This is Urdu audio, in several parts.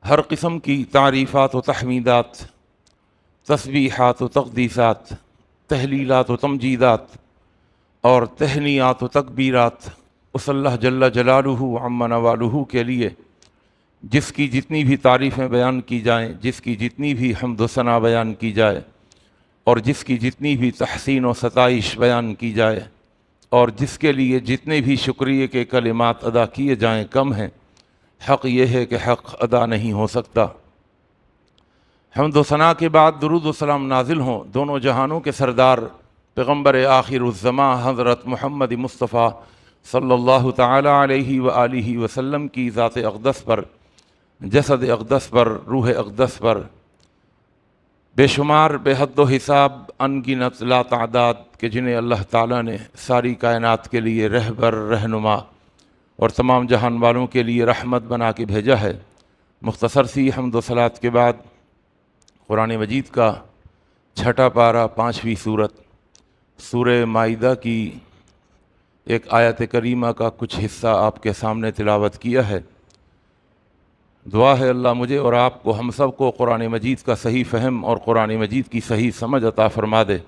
ہر قسم کی تعریفات و تحمیدات، تسبیحات و تقدیسات، تہلیلات و تمجیدات اور تہنیات و تکبیرات اس اللہ جل جلالہ عم نوالہ کے لیے جس کی جتنی بھی تعریفیں بیان کی جائیں، جس کی جتنی بھی حمد و ثنا بیان کی جائے، اور جس کی جتنی بھی تحسین و ستائش بیان کی جائے، اور جس کے لیے جتنے بھی شکریہ کے کلمات ادا کیے جائیں کم ہیں۔ حق یہ ہے کہ حق ادا نہیں ہو سکتا۔ حمد و ثنا کے بعد درود و سلام نازل ہوں دونوں جہانوں کے سردار پیغمبر آخر الزماں حضرت محمد مصطفیٰ صلی اللہ تعالی علیہ وآلہ وسلم کی ذات اقدس پر، جسد اقدس پر، روح اقدس پر، بے شمار بے حد و حساب انگنت لا تعداد کہ جنہیں اللہ تعالیٰ نے ساری کائنات کے لیے رہبر، رہنما اور تمام جہان والوں کے لیے رحمت بنا کے بھیجا ہے۔ مختصر سی حمد و صلات کے بعد قرآن مجید کا چھٹا پارہ، 5ویں سورت، سورہ مائدہ کی ایک آیت کریمہ کا کچھ حصہ آپ کے سامنے تلاوت کیا ہے۔ دعا ہے اللہ مجھے اور آپ کو، ہم سب کو قرآن مجید کا صحیح فہم اور قرآن مجید کی صحیح سمجھ عطا فرما دے،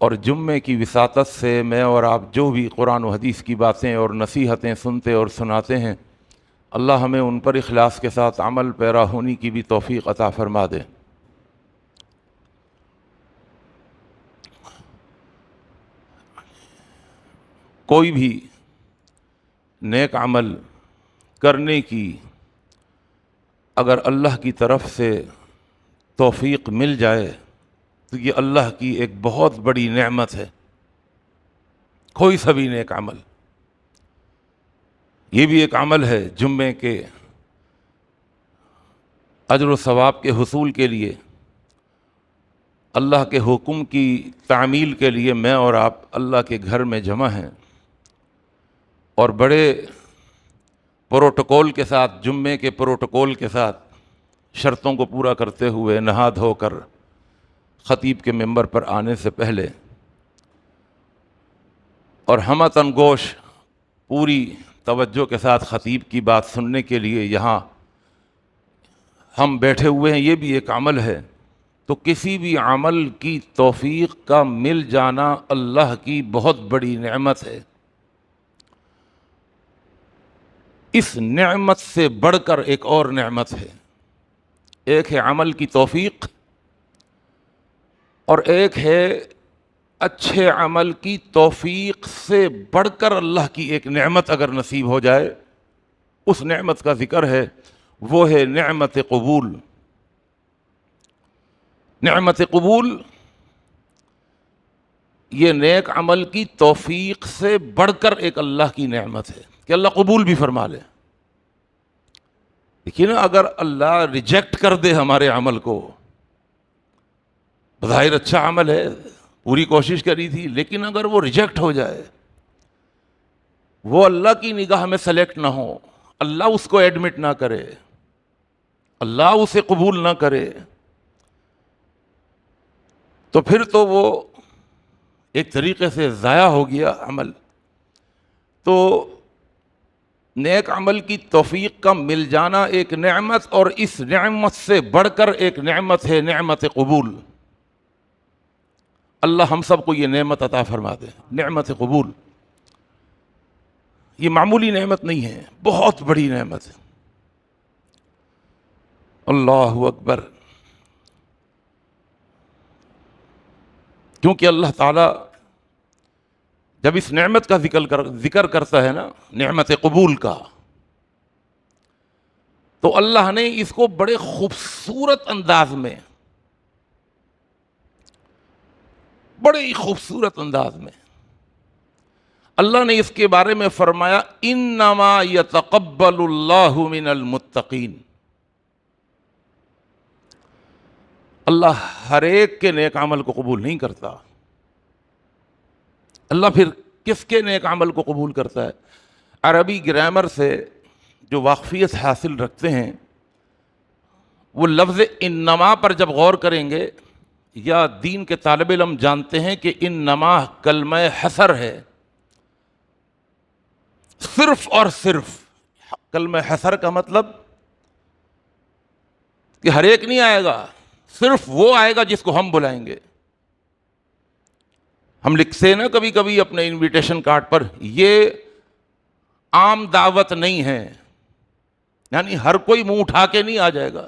اور جمعے کی وساطت سے میں اور آپ جو بھی قرآن و حدیث کی باتیں اور نصیحتیں سنتے اور سناتے ہیں، اللہ ہمیں ان پر اخلاص کے ساتھ عمل پیرا ہونے کی بھی توفیق عطا فرما دے۔ کوئی بھی نیک عمل کرنے کی اگر اللہ کی طرف سے توفیق مل جائے تو یہ اللہ کی ایک بہت بڑی نعمت ہے۔ کوئی سا بھی نیک عمل، یہ بھی ایک عمل ہے جمعے کے اجر و ثواب کے حصول کے لیے، اللہ کے حکم کی تعمیل کے لیے میں اور آپ اللہ کے گھر میں جمع ہیں، اور بڑے پروٹوکول کے ساتھ، جمعے کے پروٹوکول کے ساتھ شرطوں کو پورا کرتے ہوئے نہا دھو کر خطیب کے منبر پر آنے سے پہلے اور ہمتن گوش پوری توجہ کے ساتھ خطیب کی بات سننے کے لیے یہاں ہم بیٹھے ہوئے ہیں، یہ بھی ایک عمل ہے۔ تو کسی بھی عمل کی توفیق کا مل جانا اللہ کی بہت بڑی نعمت ہے۔ اس نعمت سے بڑھ کر ایک اور نعمت ہے، ایک ہے عمل کی توفیق، اور ایک ہے اچھے عمل کی توفیق سے بڑھ کر اللہ کی ایک نعمت اگر نصیب ہو جائے، اس نعمت کا ذکر ہے، وہ ہے نعمت قبول۔ نعمت قبول یہ نیک عمل کی توفیق سے بڑھ کر ایک اللہ کی نعمت ہے کہ اللہ قبول بھی فرما لے۔ دیکھیے نا، اگر اللہ ریجیکٹ کر دے ہمارے عمل کو، بظاہر اچھا عمل ہے، پوری کوشش کری تھی، لیکن اگر وہ ریجیکٹ ہو جائے، وہ اللہ کی نگاہ میں سلیکٹ نہ ہو، اللہ اس کو ایڈمٹ نہ کرے، اللہ اسے قبول نہ کرے، تو پھر تو وہ ایک طریقے سے ضائع ہو گیا عمل۔ تو نیک عمل کی توفیق کا مل جانا ایک نعمت، اور اس نعمت سے بڑھ کر ایک نعمت ہے نعمت قبول۔ اللہ ہم سب کو یہ نعمت عطا فرما دے، نعمت قبول۔ یہ معمولی نعمت نہیں ہے، بہت بڑی نعمت ہے۔ اللہ اکبر۔ کیونکہ اللہ تعالیٰ جب اس نعمت کا ذکر کرتا ہے نا، نعمت قبول کا، تو اللہ نے اس کو بڑے خوبصورت انداز میں، بڑے ہی خوبصورت انداز میں اللہ نے اس کے بارے میں فرمایا، انما یتقبل اللہ من المتقین۔ اللہ ہر ایک کے نیک عمل کو قبول نہیں کرتا۔ اللہ پھر کس کے نیک عمل کو قبول کرتا ہے؟ عربی گرامر سے جو واقفیت حاصل رکھتے ہیں، وہ لفظ انما پر جب غور کریں گے، یا دین کے طالب علم جانتے ہیں کہ انما کلمہ حصر ہے، صرف اور صرف۔ کلمہ حصر کا مطلب کہ ہر ایک نہیں آئے گا، صرف وہ آئے گا جس کو ہم بلائیں گے۔ ہم لکھتے ہیں نا کبھی کبھی اپنے انویٹیشن کارڈ پر، یہ عام دعوت نہیں ہے، یعنی ہر کوئی منہ اٹھا کے نہیں آ جائے گا،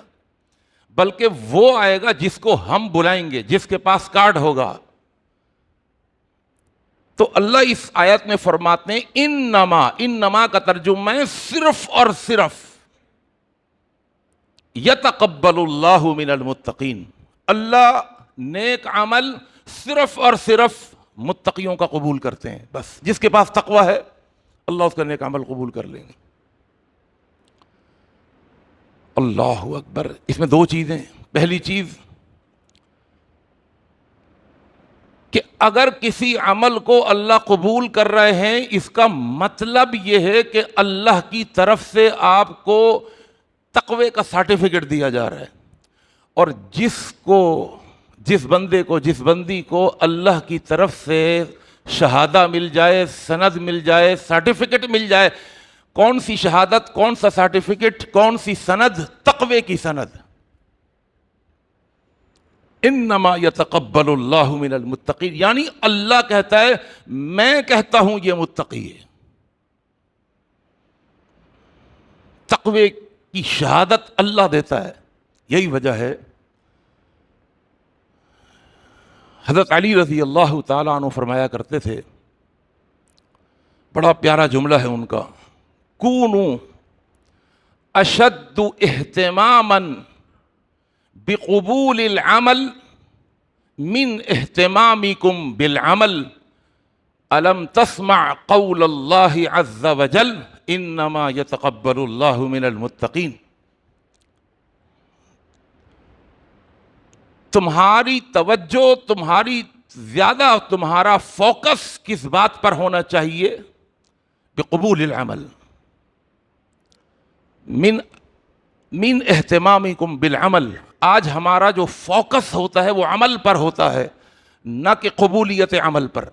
بلکہ وہ آئے گا جس کو ہم بلائیں گے، جس کے پاس کارڈ ہوگا۔ تو اللہ اس آیت میں فرماتے ہیں انما کا ترجمہ ہے صرف اور صرف، یتقبل اللہ من المتقین، اللہ نیک عمل صرف اور صرف متقیوں کا قبول کرتے ہیں، بس جس کے پاس تقوی ہے اللہ اس کا نیک عمل قبول کر لیں گے۔ اللہ اکبر۔ اس میں دو چیزیں، پہلی چیز کہ اگر کسی عمل کو اللہ قبول کر رہے ہیں، اس کا مطلب یہ ہے کہ اللہ کی طرف سے آپ کو تقوی کا سرٹیفکیٹ دیا جا رہا ہے، اور جس بندے کو جس بندی کو اللہ کی طرف سے شہادہ مل جائے، سند مل جائے، سرٹیفکیٹ مل جائے، کون سی شہادت، کون سا سرٹیفکیٹ، کون سی سند؟ تقوی کی سند۔ انما یتقبل اللہ من المتقین، یعنی اللہ کہتا ہے میں کہتا ہوں یہ متقی ہے۔ تقوی کی شہادت اللہ دیتا ہے۔ یہی وجہ ہے حضرت علی رضی اللہ تعالیٰ عنہ فرمایا کرتے تھے، بڑا پیارا جملہ ہے ان کا، کونوا اشد اہتماما بقبول العمل من اہتمامکم بالعمل، الم تسمع قول اللہ عز وجل انما یتقبل اللہ من المتقین۔ تمہاری توجہ، تمہارا فوکس کس بات پر ہونا چاہیے؟ بقبول العمل، من اہتمامکم بالعمل۔ آج ہمارا جو فوکس ہوتا ہے وہ عمل پر ہوتا ہے، نہ کہ قبولیت عمل پر۔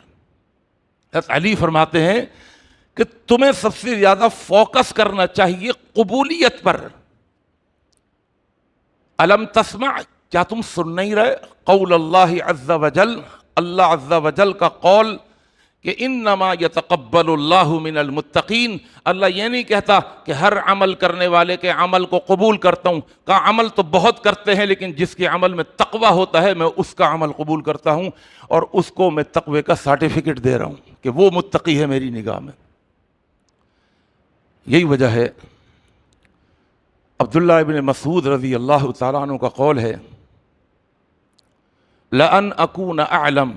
حضرت علی فرماتے ہیں کہ تمہیں سب سے زیادہ فوکس کرنا چاہیے قبولیت پر۔ الم تسمع، کیا تم سن نہیں رہے؟ قول اللہ عز وجل، اللہ عز وجل کا قول کہ انما یتقبل اللہ من المتقین۔ اللہ یہ نہیں کہتا کہ ہر عمل کرنے والے کے عمل کو قبول کرتا ہوں، کا عمل تو بہت کرتے ہیں لیکن جس کے عمل میں تقوی ہوتا ہے میں اس کا عمل قبول کرتا ہوں، اور اس کو میں تقوی کا سرٹیفکیٹ دے رہا ہوں کہ وہ متقی ہے میری نگاہ میں۔ یہی وجہ ہے عبداللہ ابن مسعود رضی اللہ تعالیٰ عنہ کا قول ہے، لَأَنْ أَكُونَ أَعْلَمَ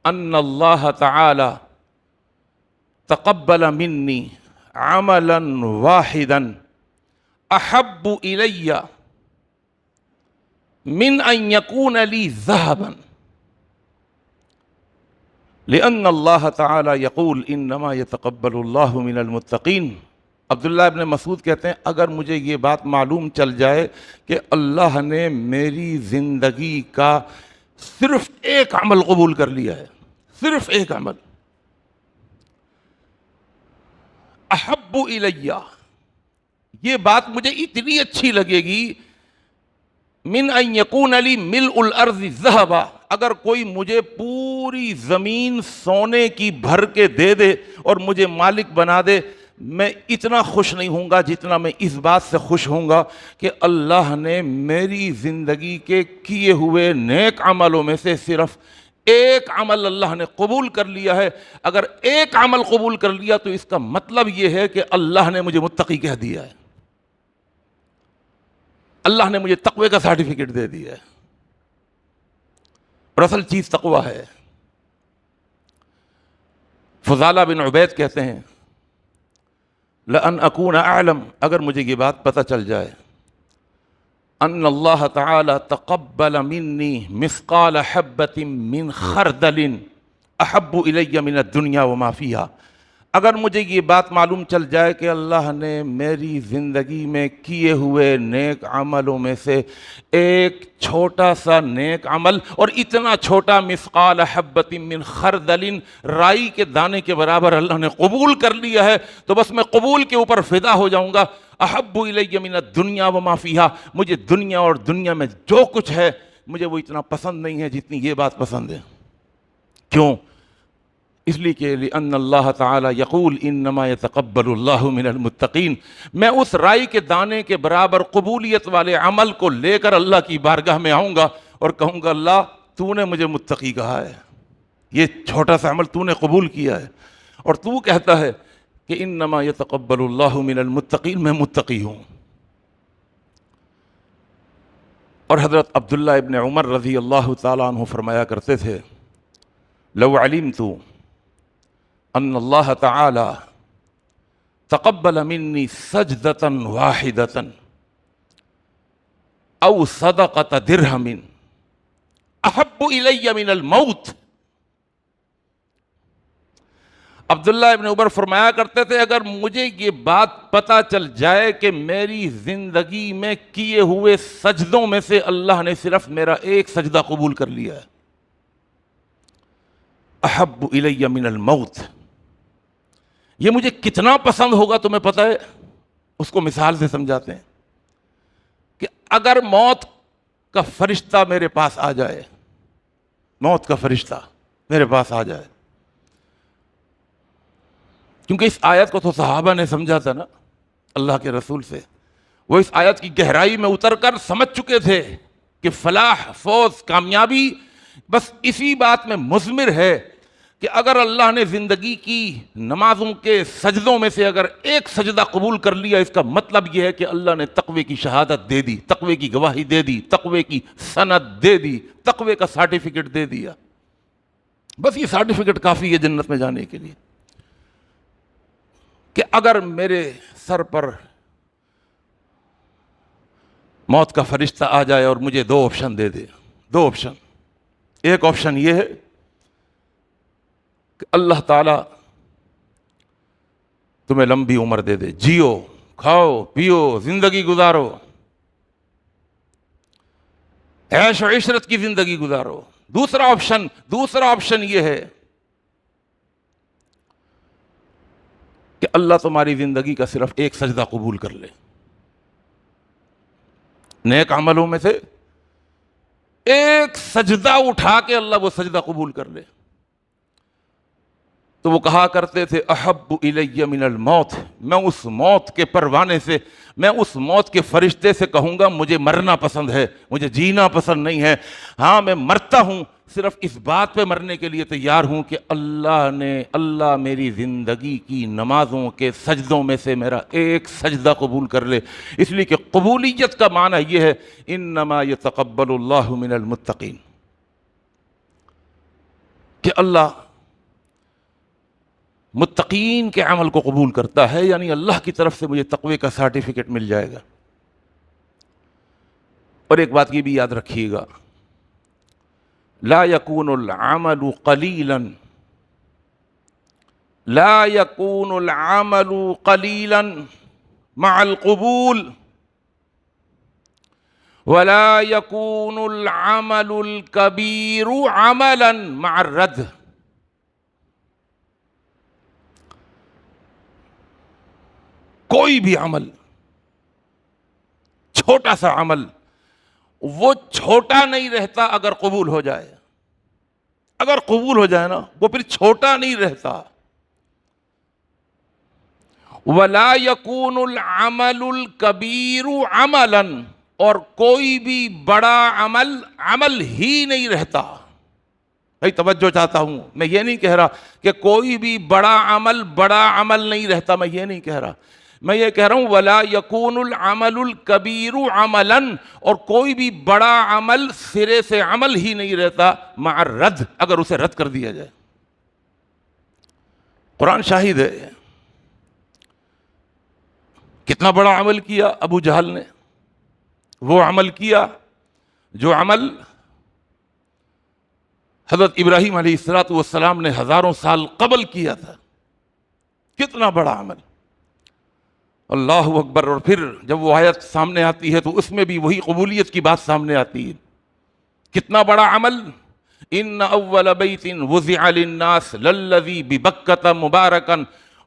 أَنَّ اللَّهَ تَعَالَى تَقَبَّلَ مِنِّي عَمَلًا وَاحِدًا أَحَبُّ إِلَيَّ مِنْ أَنْ يَكُونَ لِي ذَهَبًا لِأَنَّ اللَّهَ تَعَالَى يَقُولُ إِنَّمَا يَتَقَبَّلُ اللَّهُ مِنَ الْمُتَّقِينَ۔ عبداللہ ابن مسعود کہتے ہیں اگر مجھے یہ بات معلوم چل جائے کہ اللہ نے میری زندگی کا صرف ایک عمل قبول کر لیا ہے، صرف ایک عمل، احب الیہ، یہ بات مجھے اتنی اچھی لگے گی، من ان یکون لی ملء الارض ذہبا، اگر کوئی مجھے پوری زمین سونے کی بھر کے دے دے اور مجھے مالک بنا دے، میں اتنا خوش نہیں ہوں گا جتنا میں اس بات سے خوش ہوں گا کہ اللہ نے میری زندگی کے کیے ہوئے نیک عملوں میں سے صرف ایک عمل اللہ نے قبول کر لیا ہے۔ اگر ایک عمل قبول کر لیا تو اس کا مطلب یہ ہے کہ اللہ نے مجھے متقی کہہ دیا ہے، اللہ نے مجھے تقوی کا سرٹیفکیٹ دے دیا ہے، اور اصل چیز تقوی ہے۔ فضالہ بن عبید کہتے ہیں لَأَنْ أَكُونَ أَعْلَمَ، اگر مجھے یہ بات پتہ چل جائے، أَنَّ اللَّهَ تَعَالَى تَقَبَّلَ مِنِّي مِثْقَالَ حَبَّةٍ مِّنْ خَرْدَلٍ أَحَبُّ إِلَيَّ مِنَ الدُّنْيَا وَمَا فِيهَا، اگر مجھے یہ بات معلوم چل جائے کہ اللہ نے میری زندگی میں کیے ہوئے نیک عملوں میں سے ایک چھوٹا سا نیک عمل، اور اتنا چھوٹا مثقال حبۃ من خردل، رائی کے دانے کے برابر اللہ نے قبول کر لیا ہے، تو بس میں قبول کے اوپر فدا ہو جاؤں گا۔ احب الی من الدنیا وما فیہا، مجھے دنیا اور دنیا میں جو کچھ ہے مجھے وہ اتنا پسند نہیں ہے جتنی یہ بات پسند ہے۔ کیوں؟ اس لیے کہ لأن اللہ تعالی یقول انما یتقبل اللہ من المتقین، میں اس رائی کے دانے کے برابر قبولیت والے عمل کو لے کر اللہ کی بارگاہ میں آؤں گا اور کہوں گا اللہ تو نے مجھے متقی کہا ہے، یہ چھوٹا سا عمل تو نے قبول کیا ہے، اور تو کہتا ہے کہ انما یتقبل اللہ من المتقین، میں متقی ہوں۔ اور حضرت عبداللہ ابن عمر رضی اللہ تعالیٰ عنہ فرمایا کرتے تھے لو علمت ان اللہ تعالی تقبل منی سجدۃ واحدۃ او صدقۃ درہم احب الی من الموت۔ عبداللہ ابن عمر فرمایا کرتے تھے اگر مجھے یہ بات پتہ چل جائے کہ میری زندگی میں کیے ہوئے سجدوں میں سے اللہ نے صرف میرا ایک سجدہ قبول کر لیا ہے، احب الی من الموت، یہ مجھے کتنا پسند ہوگا تمہیں پتہ ہے؟ اس کو مثال سے سمجھاتے ہیں کہ اگر موت کا فرشتہ میرے پاس آ جائے، موت کا فرشتہ میرے پاس آ جائے، کیونکہ اس آیت کو تو صحابہ نے سمجھا تھا نا اللہ کے رسول سے، وہ اس آیت کی گہرائی میں اتر کر سمجھ چکے تھے کہ فلاح، فوز، کامیابی بس اسی بات میں مضمر ہے کہ اگر اللہ نے زندگی کی نمازوں کے سجدوں میں سے اگر ایک سجدہ قبول کر لیا، اس کا مطلب یہ ہے کہ اللہ نے تقوی کی شہادت دے دی، تقوی کی گواہی دے دی، تقوی کی سند دے دی، تقوی کا سرٹیفکیٹ دے دیا۔ بس یہ سرٹیفکیٹ کافی ہے جنت میں جانے کے لیے، کہ اگر میرے سر پر موت کا فرشتہ آ جائے اور مجھے دو آپشن دے دے، دو آپشن، ایک آپشن یہ ہے کہ اللہ تعالیٰ تمہیں لمبی عمر دے دے، جیو، کھاؤ، پیو، زندگی گزارو، عیش و عشرت کی زندگی گزارو۔ دوسرا آپشن یہ ہے کہ اللہ تمہاری زندگی کا صرف ایک سجدہ قبول کر لے، نیک عملوں میں سے ایک سجدہ اٹھا کے اللہ وہ سجدہ قبول کر لے۔ تو وہ کہا کرتے تھے احب الی من الموت، میں اس موت کے پروانے سے، میں اس موت کے فرشتے سے کہوں گا مجھے مرنا پسند ہے، مجھے جینا پسند نہیں ہے، ہاں میں مرتا ہوں، صرف اس بات پہ مرنے کے لیے تیار ہوں کہ اللہ میری زندگی کی نمازوں کے سجدوں میں سے میرا ایک سجدہ قبول کر لے۔ اس لیے کہ قبولیت کا معنی یہ ہے انما یتقبل اللہ من المتقین، کہ اللہ متقین کے عمل کو قبول کرتا ہے، یعنی اللہ کی طرف سے مجھے تقوی کا سرٹیفکیٹ مل جائے گا۔ اور ایک بات یہ بھی یاد رکھیے گا، لا يكون العمل قليلا، لا يكون العمل قليلا مع القبول، ولا يكون العمل الكبير عملا مع الرد۔ کوئی بھی عمل، چھوٹا سا عمل، وہ چھوٹا نہیں رہتا اگر قبول ہو جائے، اگر قبول ہو جائے نا وہ پھر چھوٹا نہیں رہتا۔ وَلَا يَكُونُ الْعَمَلُ الْكَبِيرُ عَمَلًا، اور کوئی بھی بڑا عمل عمل ہی نہیں رہتا۔ بھائی توجہ چاہتا ہوں، میں یہ نہیں کہہ رہا کہ کوئی بھی بڑا عمل نہیں رہتا، میں یہ نہیں کہہ رہا، میں یہ کہہ رہا ہوں وَلَا يَكُونُ الْعَمَلُ الْكَبِيرُ عَمَلًا، اور کوئی بھی بڑا عمل سرے سے عمل ہی نہیں رہتا مع الرد، اگر اسے رد کر دیا جائے۔ قرآن شاہد ہے، کتنا بڑا عمل کیا ابو جہل نے، وہ عمل کیا جو عمل حضرت ابراہیم علیہ السلام نے ہزاروں سال قبل کیا تھا، کتنا بڑا عمل، اللہ اکبر۔ اور پھر جب وہ آیت سامنے آتی ہے تو اس میں بھی وہی قبولیت کی بات سامنے آتی ہے، کتنا بڑا عمل، ان اول بیت وضع للناس للذی ببکۃ مبارکا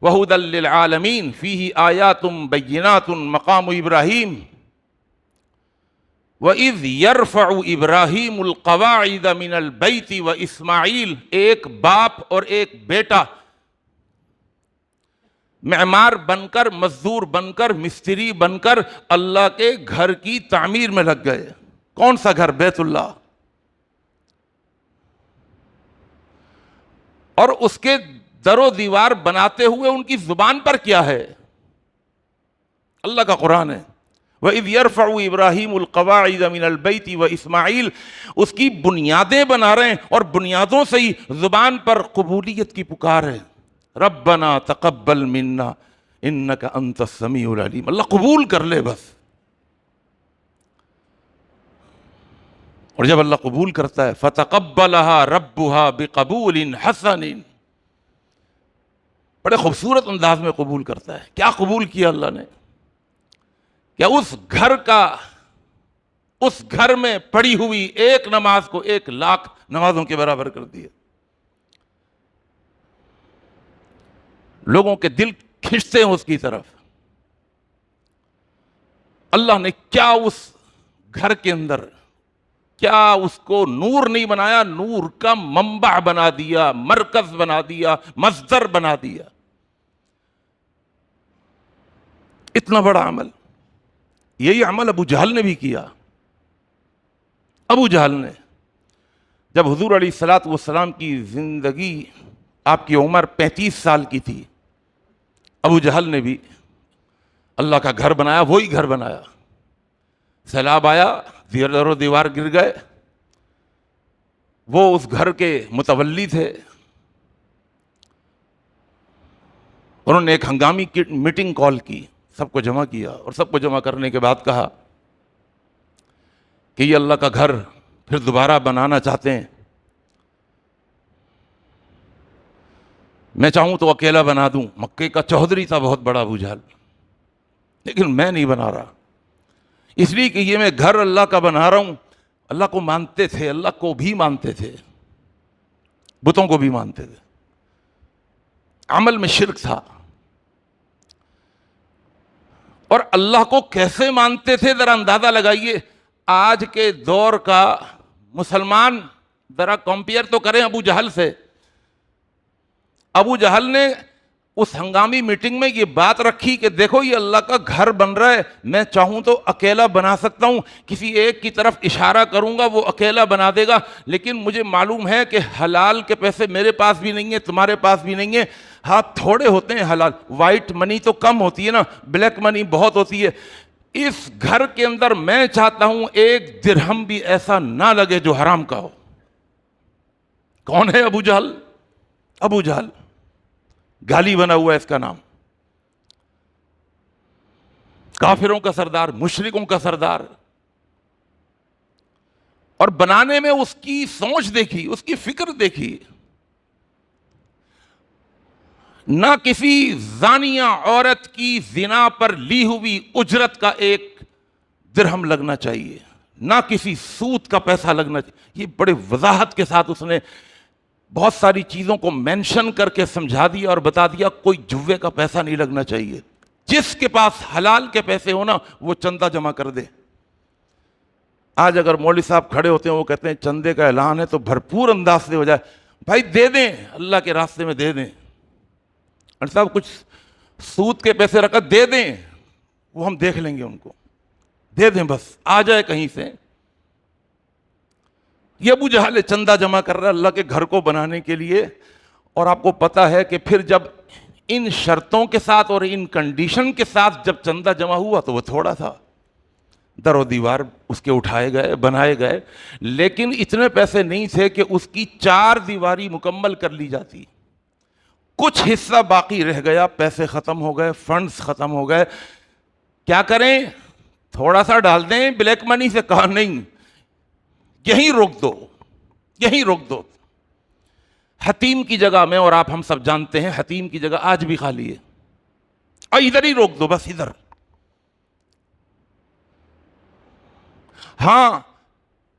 وَهُدًى لِّلْعَالَمِينَ فِيهِ آيَاتٌ بَيِّنَاتٌ مَقَامُ إِبْرَاهِيمَ وَإِذْ يَرْفَعُ إِبْرَاهِيمُ الْقَوَاعِدَ مِنَ الْبَيْتِ وَإِسماعیل، ایک باپ اور ایک بیٹا معمار بن کر، مزدور بن کر، مستری بن کر اللہ کے گھر کی تعمیر میں لگ گئے۔ کون سا گھر؟ بیت اللہ۔ اور اس کے در و دیوار بناتے ہوئے ان کی زبان پر کیا ہے؟ اللہ کا قرآن ہے۔ وَإِذْ يَرْفَعُ إِبْرَاهِيمُ الْقَوَاعِدَ مِنَ الْبَيْتِ وَإِسْمَاعِيلُ، اس کی بنیادیں بنا رہے ہیں اور بنیادوں سے ہی زبان پر قبولیت کی پکار ہے۔ ربنا تقبل منا انک انت السمیع العلیم، اللہ قبول کر لے بس۔ اور جب اللہ قبول کرتا ہے فَتَقَبَّلَهَا رَبُّهَا بِقَبُولٍ حَسَنٍ، بڑے خوبصورت انداز میں قبول کرتا ہے۔ کیا قبول کیا اللہ نے؟ کیا اس گھر میں پڑھی ہوئی ایک نماز کو 1,00,000 نمازوں کے برابر کر دیا۔ لوگوں کے دل کھنچتے ہیں اس کی طرف۔ اللہ نے کیا اس گھر کے اندر، کیا اس کو نور نہیں بنایا، نور کا منبع بنا دیا، مرکز بنا دیا، مصدر بنا دیا۔ اتنا بڑا عمل، یہی عمل ابو جہل نے بھی کیا۔ ابو جہل نے جب حضور علیہ الصلوۃ والسلام کی زندگی، آپ کی عمر 35 سال کی تھی، ابو جہل نے بھی اللہ کا گھر بنایا، وہی گھر بنایا۔ سیلاب آیا، در و دیوار گر گئے، وہ اس گھر کے متولی تھے۔ انہوں نے ایک ہنگامی میٹنگ کال کی، سب کو جمع کیا، اور سب کو جمع کرنے کے بعد کہا کہ یہ اللہ کا گھر پھر دوبارہ بنانا چاہتے ہیں، میں چاہوں تو اکیلا بنا دوں۔ مکے کا چودھری تھا بہت بڑا ابو جہل، لیکن میں نہیں بنا رہا، اس لیے کہ یہ میں گھر اللہ کا بنا رہا ہوں۔ اللہ کو مانتے تھے، اللہ کو بھی مانتے تھے، بتوں کو بھی مانتے تھے، عمل میں شرک تھا۔ اور اللہ کو کیسے مانتے تھے ذرا اندازہ لگائیے۔ آج کے دور کا مسلمان ذرا کمپیئر تو کریں ابو جہل سے۔ ابو جہل نے اس ہنگامی میٹنگ میں یہ بات رکھی کہ دیکھو یہ اللہ کا گھر بن رہا ہے، میں چاہوں تو اکیلا بنا سکتا ہوں، کسی ایک کی طرف اشارہ کروں گا وہ اکیلا بنا دے گا، لیکن مجھے معلوم ہے کہ حلال کے پیسے میرے پاس بھی نہیں ہیں، تمہارے پاس بھی نہیں ہیں۔ ہاں تھوڑے ہوتے ہیں حلال، وائٹ منی تو کم ہوتی ہے نا، بلیک منی بہت ہوتی ہے۔ اس گھر کے اندر میں چاہتا ہوں 1 درہم بھی ایسا نہ لگے جو حرام کا ہو۔ کون ہے ابو جہل؟ ابو جہل، گالی بنا ہوا ہے اس کا نام، کافروں کا سردار، مشرکوں کا سردار۔ اور بنانے میں اس کی سوچ دیکھی، اس کی فکر دیکھی۔ نہ کسی زانیہ عورت کی زنا پر لی ہوئی اجرت کا 1 درہم لگنا چاہیے، نہ کسی سود کا پیسہ لگنا چاہیے۔ یہ بڑے وضاحت کے ساتھ اس نے بہت ساری چیزوں کو مینشن کر کے سمجھا دیا اور بتا دیا، کوئی جوے کا پیسہ نہیں لگنا چاہیے، جس کے پاس حلال کے پیسے ہونا وہ چندہ جمع کر دے۔ آج اگر مولوی صاحب کھڑے ہوتے ہیں وہ کہتے ہیں چندے کا اعلان ہے تو بھرپور انداز سے ہو جائے، بھائی دے دیں، اللہ کے راستے میں دے دیں۔ صاحب کچھ سود کے پیسے رکھ دے دیں، وہ ہم دیکھ لیں گے، ان کو دے دیں، بس آ جائے کہیں سے۔ یہ ابو جہل چندہ جمع کر رہا ہے اللہ کے گھر کو بنانے کے لیے، اور آپ کو پتا ہے کہ پھر جب ان شرطوں کے ساتھ اور ان کنڈیشن کے ساتھ جب چندہ جمع ہوا تو وہ تھوڑا تھا، در و دیوار اس کے اٹھائے گئے، بنائے گئے، لیکن اتنے پیسے نہیں تھے کہ اس کی 4 دیواری مکمل کر لی جاتی۔ کچھ حصہ باقی رہ گیا، پیسے ختم ہو گئے، فنڈز ختم ہو گئے، کیا کریں؟ تھوڑا سا ڈال دیں بلیک منی سے، کہا نہیں، یہیں روک دو، یہیں روک دو۔ حتیم کی جگہ میں، اور آپ ہم سب جانتے ہیں حتیم کی جگہ آج بھی خالی ہے، اور ادھر ہی روک دو، بس ادھر۔ ہاں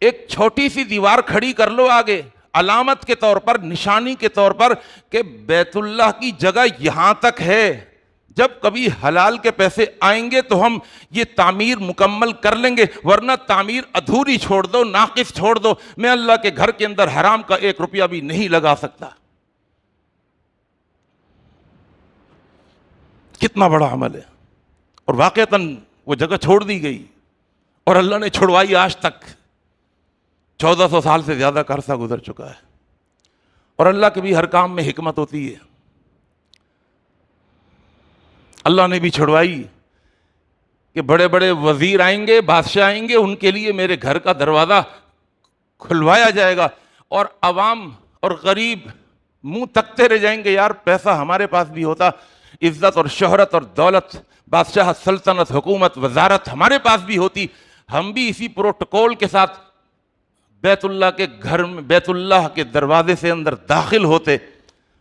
ایک چھوٹی سی دیوار کھڑی کر لو آگے، علامت کے طور پر، نشانی کے طور پر کہ بیت اللہ کی جگہ یہاں تک ہے، جب کبھی حلال کے پیسے آئیں گے تو ہم یہ تعمیر مکمل کر لیں گے، ورنہ تعمیر ادھوری چھوڑ دو، ناقص چھوڑ دو، میں اللہ کے گھر کے اندر حرام کا 1 روپیہ بھی نہیں لگا سکتا۔ کتنا بڑا عمل ہے، اور واقعتاً وہ جگہ چھوڑ دی گئی، اور اللہ نے چھڑوائی آج تک، 1400 سال سے زیادہ کا عرصہ گزر چکا ہے۔ اور اللہ کے بھی ہر کام میں حکمت ہوتی ہے، اللہ نے بھی چھڑوائی کہ بڑے بڑے وزیر آئیں گے، بادشاہ آئیں گے، ان کے لیے میرے گھر کا دروازہ کھلوایا جائے گا، اور عوام اور غریب منہ تکتے رہ جائیں گے، یار پیسہ ہمارے پاس بھی ہوتا، عزت اور شہرت اور دولت، بادشاہ، سلطنت، حکومت، وزارت ہمارے پاس بھی ہوتی، ہم بھی اسی پروٹوکول کے ساتھ بیت اللہ کے گھر میں، بیت اللہ کے دروازے سے اندر داخل ہوتے۔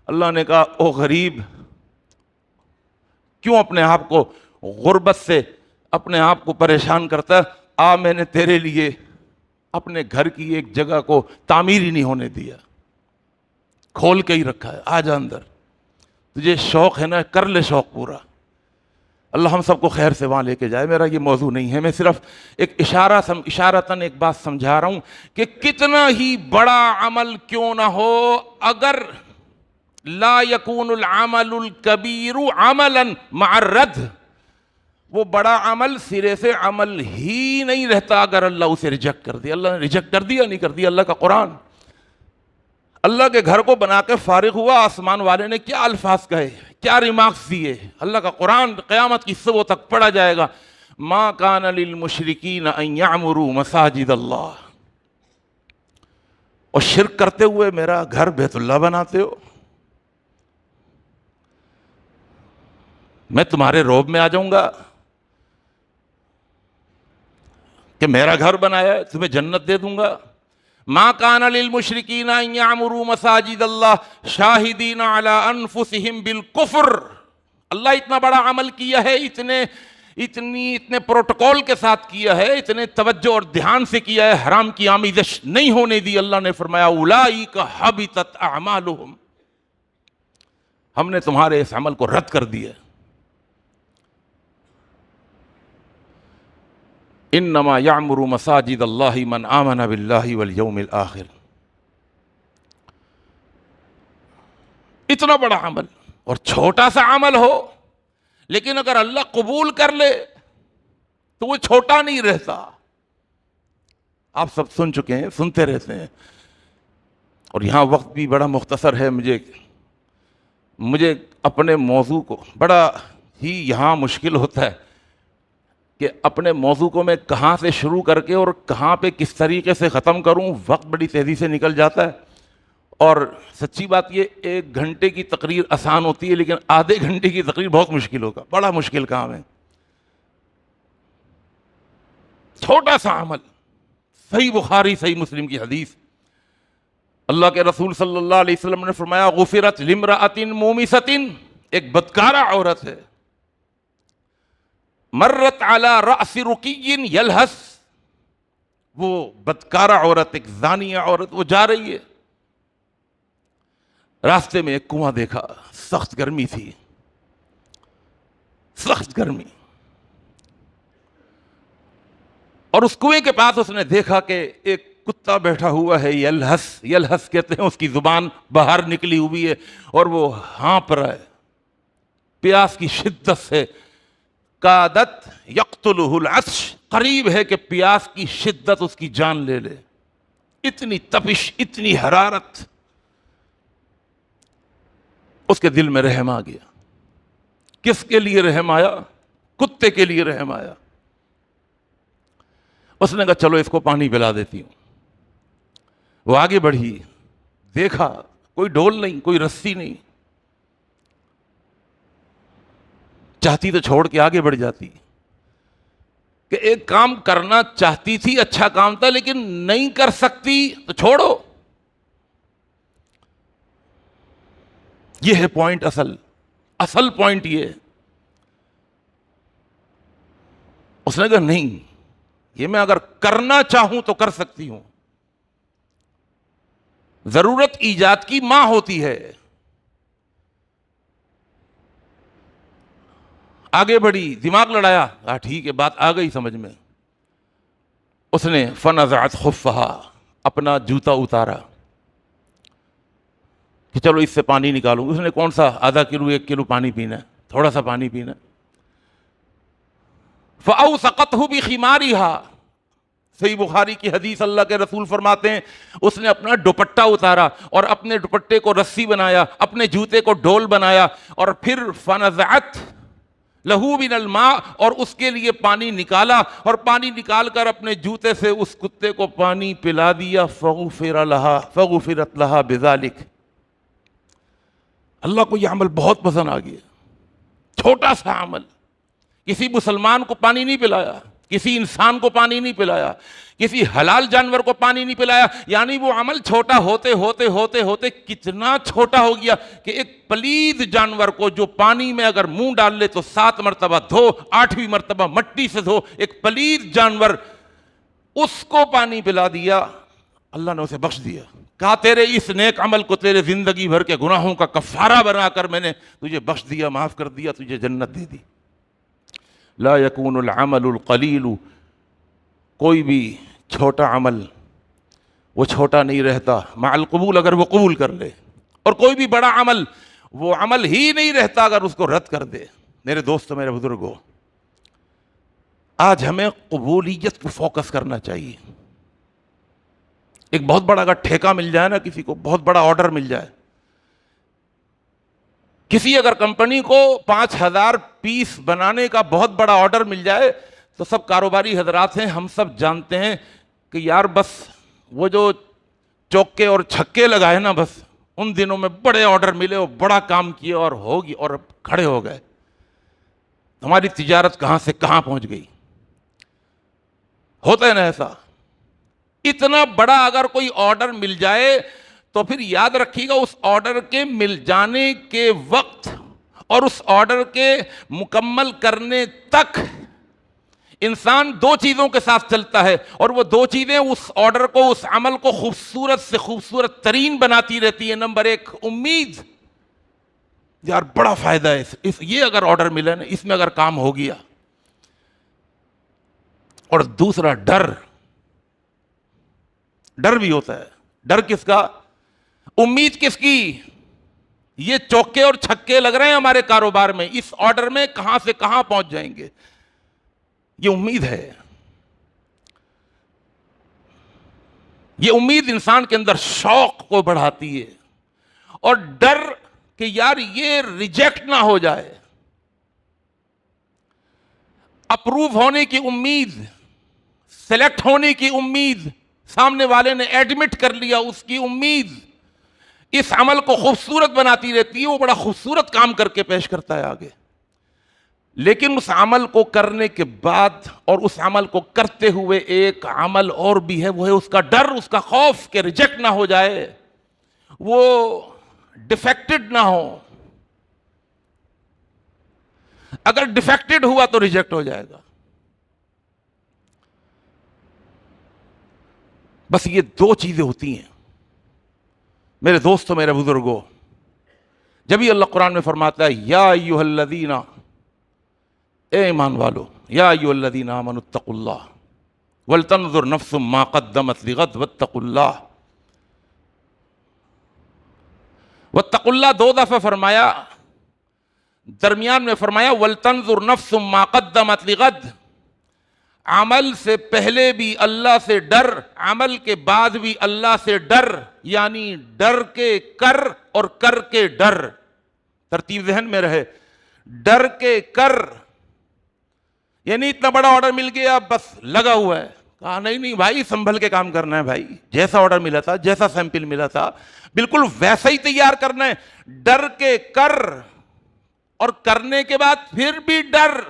اللہ نے کہا او غریب، کیوں اپنے آپ کو غربت سے اپنے آپ کو پریشان کرتا ہے؟ میں نے تیرے لیے اپنے گھر کی ایک جگہ کو تعمیر ہی نہیں ہونے دیا، کھول کے ہی رکھا ہے، آ جا اندر، تجھے شوق ہے نا، کر لے شوق پورا۔ اللہ ہم سب کو خیر سے وہاں لے کے جائے۔ میرا یہ موضوع نہیں ہے، میں صرف ایک اشارتاً ایک بات سمجھا رہا ہوں کہ کتنا ہی بڑا عمل کیوں نہ ہو، اگر لا یکون العمل الکبیر عملا مع الرد، وہ بڑا عمل سرے سے عمل ہی نہیں رہتا اگر اللہ اسے ریجیکٹ کر دیا۔ اللہ نے ریجیکٹ کر دیا، نہیں کر دیا؟ اللہ کا قرآن، اللہ کے گھر کو بنا کے فارغ ہوا، آسمان والے نے کیا الفاظ کہے، کیا ریمارکس دیے، اللہ کا قرآن قیامت کی صبح تک پڑھا جائے گا۔ ما کان للمشرکین ان یعمروا مساجد اللہ، اور شرک کرتے ہوئے میرا گھر بیت اللہ بناتے ہو، میں تمہارے روب میں آ جاؤں گا کہ میرا گھر بنایا ہے، تمہیں جنت دے دوں گا۔ ما کان للمشرکین ان یعمروا مساجد اللہ شاہدین علی انفسہم بالکفر، اللہ اتنا بڑا عمل کیا ہے، اتنے پروٹوکول کے ساتھ کیا ہے، اتنے توجہ اور دھیان سے کیا ہے، حرام کی آمیزش نہیں ہونے دی۔ اللہ نے فرمایا اولئک حبطت اعمالہم، ہم نے تمہارے اس عمل کو رد کر دیا۔ انما یعمر مساجد اللہ من آمن باللہ والیوم الآخر، اتنا بڑا عمل، اور چھوٹا سا عمل ہو لیکن اگر اللہ قبول کر لے تو وہ چھوٹا نہیں رہتا۔ آپ سب سن چکے ہیں، سنتے رہتے ہیں، اور یہاں وقت بھی بڑا مختصر ہے، مجھے اپنے موضوع کو بڑا ہی یہاں مشکل ہوتا ہے کہ اپنے موضوع کو میں کہاں سے شروع کر کے اور کہاں پہ کس طریقے سے ختم کروں، وقت بڑی تیزی سے نکل جاتا ہے۔ اور سچی بات یہ، 1 گھنٹے کی تقریر آسان ہوتی ہے لیکن آدھے گھنٹے کی تقریر بہت مشکل ہوگا، بڑا مشکل کام ہے۔ چھوٹا سا عمل، صحیح بخاری صحیح مسلم کی حدیث، اللہ کے رسول صلی اللہ علیہ وسلم نے فرمایا غفرت لامرأۃ مومسۃ، ایک بدکارہ عورت ہے، مرت علی رأس رقی یلہس، وہ بدکارہ عورت، ایک زانیہ عورت، وہ جا رہی ہے، راستے میں ایک کنواں دیکھا، سخت گرمی تھی، سخت گرمی، اور اس کنویں کے پاس اس نے دیکھا کہ ایک کتا بیٹھا ہوا ہے، یلہس کہتے ہیں، اس کی زبان باہر نکلی ہوئی ہے اور وہ ہانپ رہا ہے پیاس کی شدت سے، کادت یقتلہ العطش، قریب ہے کہ پیاس کی شدت اس کی جان لے لے، اتنی تپش، اتنی حرارت۔ اس کے دل میں رحم آ گیا۔ کس کے لیے رحم آیا؟ کتے کے لیے رحم آیا۔ اس نے کہا چلو اس کو پانی پلا دیتی ہوں۔ وہ آگے بڑھی، دیکھا کوئی ڈول نہیں، کوئی رسی نہیں، چاہتی تو چھوڑ کے آگے بڑھ جاتی، کہ ایک کام کرنا چاہتی تھی، اچھا کام تھا، لیکن نہیں کر سکتی تو چھوڑو۔ یہ ہے پوائنٹ، اصل پوائنٹ یہ ہے۔ اس نے کہا نہیں، یہ میں اگر کرنا چاہوں تو کر سکتی ہوں۔ ضرورت ایجاد کی ماں ہوتی ہے. آگے بڑھی, دماغ لڑایا, ٹھیک ہے بات آ گئی سمجھ میں. اس نے فنزعت خفہا, اپنا جوتا اتارا کہ چلو اس سے پانی نکالوں. اس نے کون سا آدھا کلو 1 کلو پانی پینا ہے, تھوڑا سا پانی پینا. فَأَوْسَقَتْهُ بِخِمَارِهَا, صحیح بخاری کی حدیث, اللہ کے رسول فرماتے ہیں اس نے اپنا دوپٹہ اتارا اور اپنے دوپٹے کو رسی بنایا, اپنے جوتے کو ڈول بنایا, اور پھر فنزعت لہو من الماء, اور اس کے لیے پانی نکالا, اور پانی نکال کر اپنے جوتے سے اس کتے کو پانی پلا دیا. فغفرت لہا بذالک. اللہ کو یہ عمل بہت پسند آ گیا. چھوٹا سا عمل, کسی مسلمان کو پانی نہیں پلایا, کسی انسان کو پانی نہیں پلایا, کسی حلال جانور کو پانی نہیں پلایا. یعنی وہ عمل چھوٹا ہوتے ہوتے ہوتے ہوتے کتنا چھوٹا ہو گیا کہ ایک پلید جانور کو جو پانی میں اگر منہ ڈال لے تو 7 مرتبہ دھو, 8ویں مرتبہ مٹی سے دھو, ایک پلید جانور, اس کو پانی پلا دیا. اللہ نے اسے بخش دیا. کہا تیرے اس نیک عمل کو تیرے زندگی بھر کے گناہوں کا کفارہ بنا کر میں نے تجھے بخش دیا, معاف کر دیا, تجھے جنت دے دی. لا یکون العمل القلیل, کوئی بھی چھوٹا عمل وہ چھوٹا نہیں رہتا مع القبول, اگر وہ قبول کر لے, اور کوئی بھی بڑا عمل وہ عمل ہی نہیں رہتا اگر اس کو رد کر دے. میرے دوستو, میرے بزرگوں, آج ہمیں قبولیت کو فوکس کرنا چاہیے. ایک بہت بڑا اگر ٹھیکہ مل جائے نا, کسی کو بہت بڑا آرڈر مل جائے, کسی اگر کمپنی کو 5000 پیس بنانے کا بہت بڑا آرڈر مل جائے, تو سب کاروباری حضرات ہیں, ہم سب جانتے ہیں کہ یار بس وہ جو چوکے اور چھکے لگائے نا, بس ان دنوں میں بڑے آرڈر ملے اور بڑا کام کیے اور ہوگی, اور کھڑے ہو گئے. ہماری تجارت کہاں سے کہاں پہنچ گئی. ہوتا ہے نا ایسا. اتنا بڑا اگر کوئی آرڈر مل جائے تو پھر یاد رکھیے گا اس آرڈر کے مل جانے کے وقت اور اس آرڈر کے مکمل کرنے تک انسان 2 چیزوں کے ساتھ چلتا ہے, اور وہ 2 چیزیں اس آرڈر کو, اس عمل کو خوبصورت سے خوبصورت ترین بناتی رہتی ہے. نمبر 1 امید, یار بڑا فائدہ ہے یہ اگر آرڈر ملا نا, اس میں اگر کام ہو گیا. اور دوسرا ڈر. ڈر بھی ہوتا ہے. ڈر کس کا؟ امید کس کی؟ یہ چوکے اور چھکے لگ رہے ہیں ہمارے کاروبار میں, اس آرڈر میں کہاں سے کہاں پہنچ جائیں گے, یہ امید ہے. یہ امید انسان کے اندر شوق کو بڑھاتی ہے. اور ڈر کہ یار یہ ریجیکٹ نہ ہو جائے, اپروو ہونے کی امید, سلیکٹ ہونے کی امید, سامنے والے نے ایڈمٹ کر لیا اس کی امید, اس عمل کو خوبصورت بناتی رہتی ہے. وہ بڑا خوبصورت کام کر کے پیش کرتا ہے آگے, لیکن اس عمل کو کرنے کے بعد اور اس عمل کو کرتے ہوئے ایک عمل اور بھی ہے, وہ ہے اس کا ڈر, اس کا خوف کہ ریجیکٹ نہ ہو جائے, وہ ڈیفیکٹڈ نہ ہو. اگر ڈیفیکٹڈ ہوا تو ریجیکٹ ہو جائے گا. بس یہ 2 چیزیں ہوتی ہیں میرے دوستو, میرے بزرگوں. جب ہی اللہ قرآن میں فرماتا ہے یا ایھا الذین, اے ایمان والو, یا ایھا الذین آمنوا اتقوا اللہ ولتنظر نفس ما قدمت لغد واتقوا اللہ. واتقوا اللہ 2 دفعہ فرمایا, درمیان میں فرمایا ولتنظر نفس ما قدمت لغد. عمل سے پہلے بھی اللہ سے ڈر, عمل کے بعد بھی اللہ سے ڈر, یعنی ڈر کے کر اور کر کے ڈر. ترتیب ذہن میں رہے, ڈر کے کر, یعنی اتنا بڑا آرڈر مل گیا بس لگا ہوا ہے. کہا نہیں بھائی, سنبھل کے کام کرنا ہے بھائی, جیسا آرڈر ملا تھا, جیسا سیمپل ملا تھا بالکل ویسا ہی تیار کرنا ہے. ڈر کے کر, اور کرنے کے بعد پھر بھی ڈر,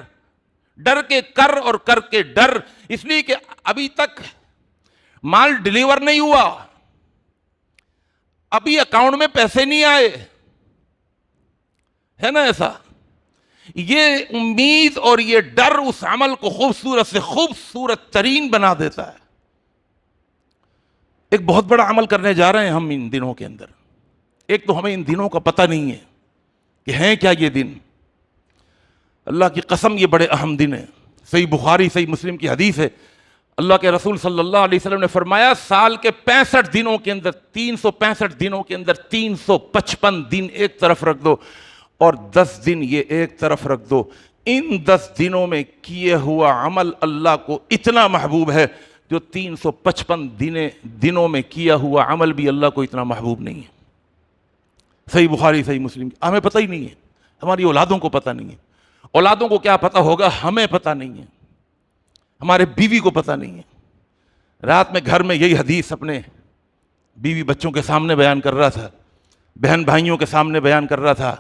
ڈر کے کر اور کر کے ڈر. اس لیے کہ ابھی تک مال ڈیلیور نہیں ہوا, ابھی اکاؤنٹ میں پیسے نہیں آئے, ہے نا ایسا. یہ امید اور یہ ڈر اس عمل کو خوبصورت سے خوبصورت ترین بنا دیتا ہے. ایک بہت بڑا عمل کرنے جا رہے ہیں ہم ان دنوں کے اندر. ایک تو ہمیں ان دنوں کا پتہ نہیں ہے کہ ہیں کیا یہ دن. اللہ کی قسم یہ بڑے اہم دن ہیں. صحیح بخاری صحیح مسلم کی حدیث ہے, اللہ کے رسول صلی اللہ علیہ وسلم نے فرمایا سال کے 65 دنوں کے اندر 365 دنوں کے اندر 355 دن ایک طرف رکھ دو اور 10 دن یہ ایک طرف رکھ دو. ان 10 دنوں میں کیے ہوا عمل اللہ کو اتنا محبوب ہے جو 355 دنوں میں کیا ہوا عمل بھی اللہ کو اتنا محبوب نہیں ہے. صحیح بخاری صحیح مسلم. ہمیں پتہ ہی نہیں ہے, ہماری اولادوں کو پتہ نہیں ہے. اولادوں کو کیا پتہ ہوگا, ہمیں پتہ نہیں ہے, ہمارے بیوی کو پتہ نہیں ہے. رات میں گھر میں یہی حدیث اپنے بیوی بچوں کے سامنے بیان کر رہا تھا, بہن بھائیوں کے سامنے بیان کر رہا تھا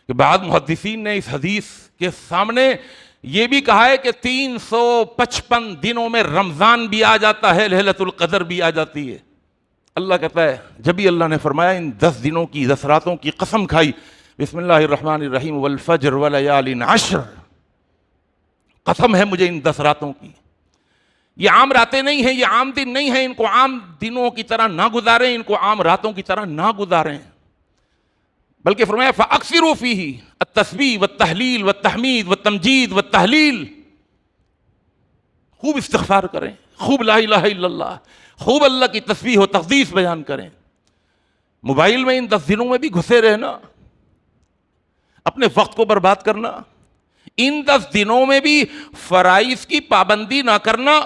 کہ بعض محدثین نے اس حدیث کے سامنے یہ بھی کہا ہے کہ 355 دنوں میں رمضان بھی آ جاتا ہے, ليلۃ القدر بھی آ جاتی ہے. اللہ کہتا ہے جب بھی اللہ نے فرمایا ان 10 دنوں کی 10 راتوں کی قسم کھائی, بسم اللہ الرحمن الرحیم والفجر وليال عشر, قسم ہے مجھے ان 10 راتوں کی. یہ عام راتیں نہیں ہیں, یہ عام دن نہیں ہیں, ان کو عام دنوں کی طرح نہ گزاریں, ان کو عام راتوں کی طرح نہ گزاریں, بلکہ فرمایا فَأَكْثِرُوا فِيهِ التسبیح والتحلیل والتحمید والتمجید والتہلیل. خوب استغفار کریں, خوب لا الہ الا اللہ, خوب اللہ کی تسبیح و تقدیس بیان کریں. موبائل میں ان 10 دنوں میں بھی گھسے رہنا, اپنے وقت کو برباد کرنا, ان 10 دنوں میں بھی فرائض کی پابندی نہ کرنا,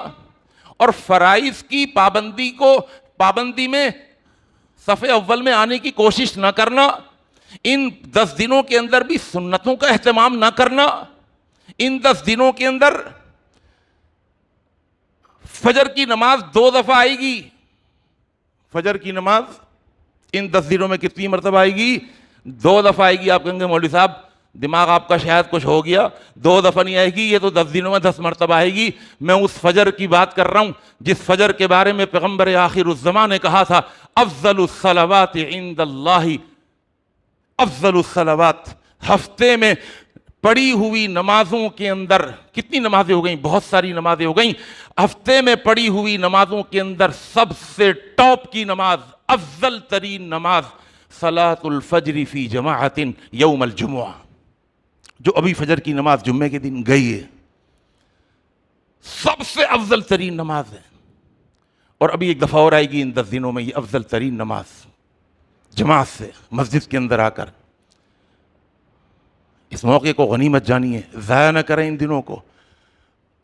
اور فرائض کی پابندی میں صف اول میں آنے کی کوشش نہ کرنا. ان 10 دنوں کے اندر بھی سنتوں کا اہتمام نہ کرنا. ان 10 دنوں کے اندر فجر کی نماز 2 دفعہ آئے گی. فجر کی نماز ان 10 دنوں میں کتنی مرتبہ آئے گی؟ 2 دفعہ آئے گی. آپ کہیں گے مولوی صاحب دماغ آپ کا شاید کچھ ہو گیا, 2 دفعہ نہیں آئے گی, یہ تو 10 دنوں میں 10 مرتبہ آئے گی. میں اس فجر کی بات کر رہا ہوں جس فجر کے بارے میں پیغمبر آخر الزمان نے کہا تھا افضل الصلوات عند اللہ, افضل الصلوات. ہفتے میں پڑھی ہوئی نمازوں کے اندر کتنی نمازیں ہو گئیں؟ بہت ساری نمازیں ہو گئیں. ہفتے میں پڑھی ہوئی نمازوں کے اندر سب سے ٹاپ کی نماز, افضل ترین نماز صلاۃ الفجر فی جماعت یوم الجمعہ, جو ابھی فجر کی نماز جمعے کے دن گئی ہے, سب سے افضل ترین نماز ہے. اور ابھی ایک دفعہ اور آئے گی ان 10 دنوں میں یہ افضل ترین نماز, جماعت سے مسجد کے اندر آ کر. اس موقع کو غنیمت جانیے, ضائع نہ کریں ان دنوں کو.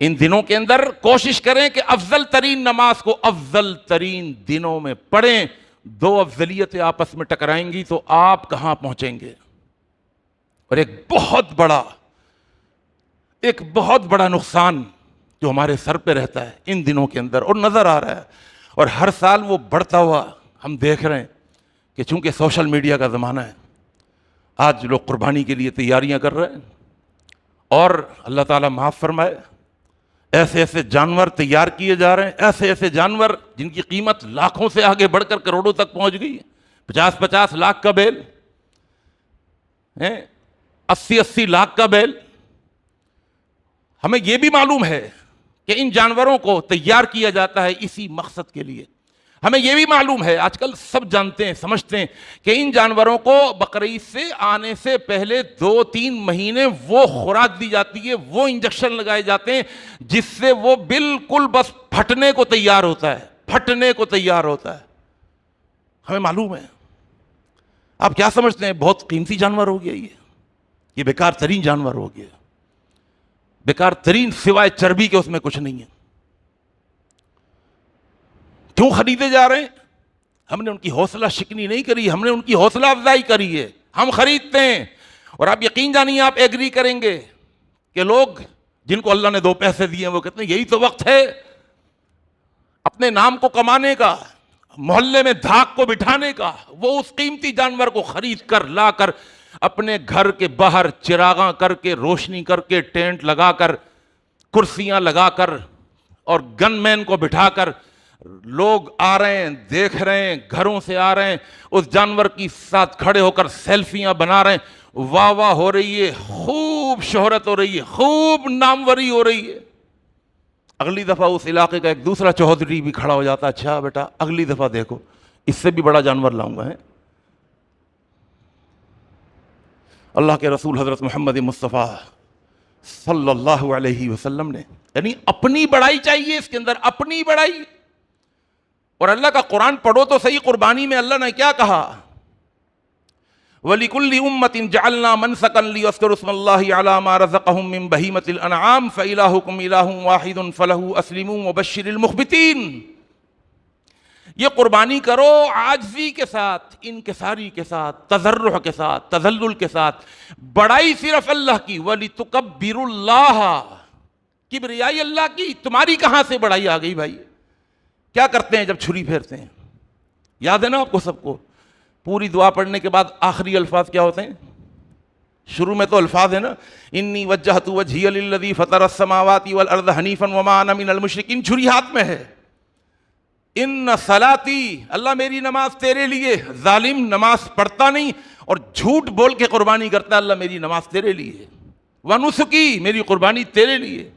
ان دنوں کے اندر کوشش کریں کہ افضل ترین نماز کو افضل ترین دنوں میں پڑھیں. 2 افضلیتیں آپس میں ٹکرائیں گی تو آپ کہاں پہنچیں گے. اور ایک بہت بڑا نقصان جو ہمارے سر پہ رہتا ہے ان دنوں کے اندر اور نظر آ رہا ہے, اور ہر سال وہ بڑھتا ہوا ہم دیکھ رہے ہیں کہ چونکہ سوشل میڈیا کا زمانہ ہے, آج لوگ قربانی کے لیے تیاریاں کر رہے ہیں, اور اللہ تعالیٰ معاف فرمائے ایسے ایسے جانور تیار کیے جا رہے ہیں, ایسے ایسے جانور جن کی قیمت لاکھوں سے آگے بڑھ کر کروڑوں تک پہنچ گئی ہے. 50 لاکھ کا بیل, 80 لاکھ کا بیل. ہمیں یہ بھی معلوم ہے کہ ان جانوروں کو تیار کیا جاتا ہے اسی مقصد کے لیے. ہمیں یہ بھی معلوم ہے, آج کل سب جانتے ہیں سمجھتے ہیں کہ ان جانوروں کو بقرعید سے آنے سے پہلے 2-3 مہینے وہ خوراک دی جاتی ہے, وہ انجیکشن لگائے جاتے ہیں جس سے وہ بالکل بس پھٹنے کو تیار ہوتا ہے. ہمیں معلوم ہے. آپ کیا سمجھتے ہیں بہت قیمتی جانور ہو گیا یہ بیکار ترین جانور ہو گیا, بیکار ترین, سوائے چربی کے اس میں کچھ نہیں ہے. کیوں خریدے جا رہے ہیں؟ ہم نے ان کی حوصلہ شکنی نہیں کری, ہم نے ان کی حوصلہ افزائی کری ہے. ہم خریدتے ہیں, اور آپ یقین جانیے آپ ایگری کریں گے کہ لوگ جن کو اللہ نے 2 پیسے دیے ہیں وہ کہتے ہیں یہی تو وقت ہے اپنے نام کو کمانے کا, محلے میں دھاک کو بٹھانے کا. وہ اس قیمتی جانور کو خرید کر لا کر اپنے گھر کے باہر چراغاں کر کے, روشنی کر کے, ٹینٹ لگا کر, کرسیاں لگا کر اور گن مین کو بٹھا کر لوگ آ رہے ہیں, دیکھ رہے ہیں, گھروں سے آ رہے ہیں, اس جانور کی ساتھ کھڑے ہو کر سیلفیاں بنا رہے ہیں. واہ واہ ہو رہی ہے, خوب شہرت ہو رہی ہے, خوب ناموری ہو رہی ہے. اگلی دفعہ اس علاقے کا ایک دوسرا چودھری بھی کھڑا ہو جاتا، اچھا بیٹا اگلی دفعہ دیکھو اس سے بھی بڑا جانور لاؤں گا. اللہ کے رسول حضرت محمد مصطفیٰ صلی اللہ علیہ وسلم نے یعنی اپنی بڑائی چاہیے اس کے اندر، اپنی بڑائی. اور اللہ کا قرآن پڑھو تو صحیح، قربانی میں اللہ نے کیا کہا؟ وَلِكُلِّ أُمَّةٍ جَعَلْنَا مَنْسَكًا لِيَذْكُرُوا اسْمَ اللَّهِ عَلَىٰ مَا رَزَقَهُم مِّن بَهِيمَةِ الْأَنْعَامِ فَإِلَٰهُكُمْ إِلَٰهٌ وَاحِدٌ فَلَهُ أَسْلِمُوا وَبَشِّرِ الْمُخْبِتِينَ. یہ قربانی کرو عاجزی کے ساتھ، انکساری کے ساتھ، تضرع کے ساتھ، تذلل کے ساتھ. بڑائی صرف اللہ کی. وَلِتُكَبِّرُوا اللَّهَ، کبریائی اللہ کی. تمہاری کہاں سے بڑائی آ گئی بھائی؟ کیا کرتے ہیں جب چھری پھیرتے ہیں؟ یاد ہے نا آپ کو سب کو؟ پوری دعا پڑھنے کے بعد آخری الفاظ کیا ہوتے ہیں؟ شروع میں تو الفاظ ہیں نا، انی وجہت وجہی للذی فطر السماوات والارض حنیفا وما انا من المشرکین. چھری ہاتھ میں ہے. ان صلاتی، اللہ میری نماز تیرے لیے. ظالم نماز پڑھتا نہیں اور جھوٹ بول کے قربانی کرتا ہے، اللہ میری نماز تیرے لیے. ونسکی، میری قربانی تیرے لیے.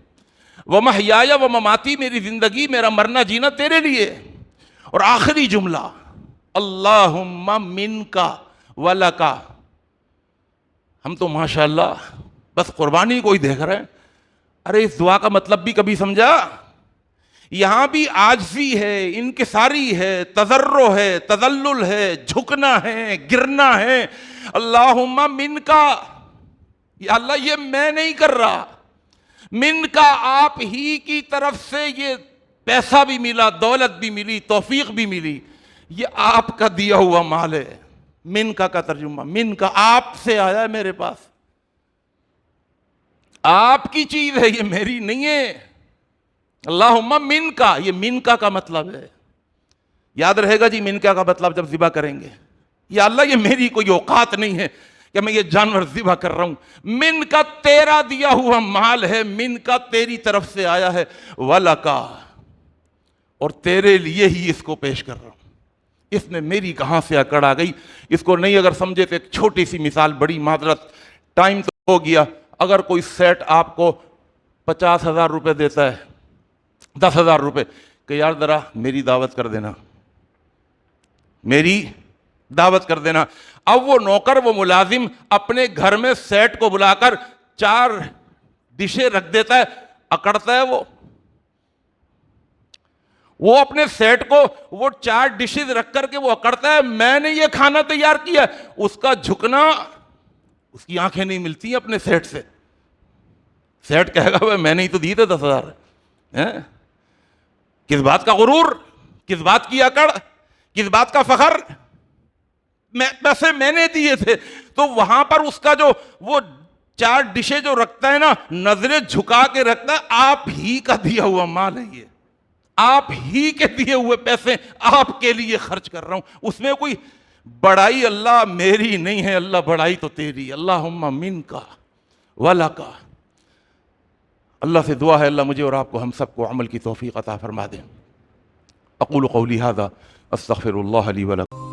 ومحیایا ومماتی، میری زندگی میرا مرنا جینا تیرے لیے. اور آخری جملہ اللہم منکا ولکا. ہم تو ماشاءاللہ بس قربانی کو ہی دیکھ رہے ہیں. ارے اس دعا کا مطلب بھی کبھی سمجھا؟ یہاں بھی عاجزی ہے، انکساری ہے، تضرع ہے، تذلل ہے، جھکنا ہے، گرنا ہے. اللہم منکا، یا اللہ یہ میں نہیں کر رہا، منکا آپ ہی کی طرف سے یہ پیسہ بھی ملا، دولت بھی ملی، توفیق بھی ملی، یہ آپ کا دیا ہوا مال ہے. منکا کا ترجمہ، منکا آپ سے آیا ہے میرے پاس، آپ کی چیز ہے، یہ میری نہیں ہے. اللہم منکا، یہ منکا کا مطلب ہے. یاد رہے گا جی منکا کا مطلب جب ذبح کریں گے. یا اللہ یہ میری کوئی اوقات نہیں ہے کہ میں یہ جانور ذبح کر رہا ہوں. منکا تیرا دیا ہوا مال ہے، منکا تیری طرف سے آیا ہے. ولکا، اور تیرے لیے ہی اس کو پیش کر رہا ہوں. اس میں میری کہاں سے اکڑ آ گئی؟ اس کو نہیں اگر سمجھے تو ایک چھوٹی سی مثال، بڑی معذرت، ٹائم تو ہو گیا. اگر کوئی سیٹ آپ کو 50,000 روپے دیتا ہے، 10,000 روپے، کہ یار ذرا میری دعوت کر دینا، میری دعوت کر دینا. اب وہ نوکر، وہ ملازم اپنے گھر میں سیٹ کو بلا کر 4 ڈشیں رکھ دیتا ہے، اکڑتا ہے وہ اپنے سیٹ کو وہ 4 ڈشز رکھ کر کے وہ اکڑتا ہے، میں نے یہ کھانا تیار کیا. اس کا جھکنا، اس کی آنکھیں نہیں ملتی اپنے سیٹ سے. سیٹ کہے گا میں نے ہی تو دی تھے 10,000. کس بات کا غرور، کس بات کی اکڑ، کس بات کا فخر؟ پیسے میں نے دیے تھے. تو وہاں پر اس کا جو وہ 4 ڈشیں جو رکھتا ہے نا، نظریں جھکا کے رکھتا ہے، آپ ہی کا دیا ہوا مال ہے، یہ آپ ہی کے دیے ہوئے پیسے آپ کے لیے خرچ کر رہا ہوں. اس میں کوئی بڑائی اللہ میری نہیں ہے، اللہ بڑائی تو تیری. اللہم منکا ولکا. اللہ سے دعا ہے اللہ مجھے اور آپ کو، ہم سب کو عمل کی توفیق عطا فرما دیں. اقول قولی ھذا استغفر اللہ لی ولکم.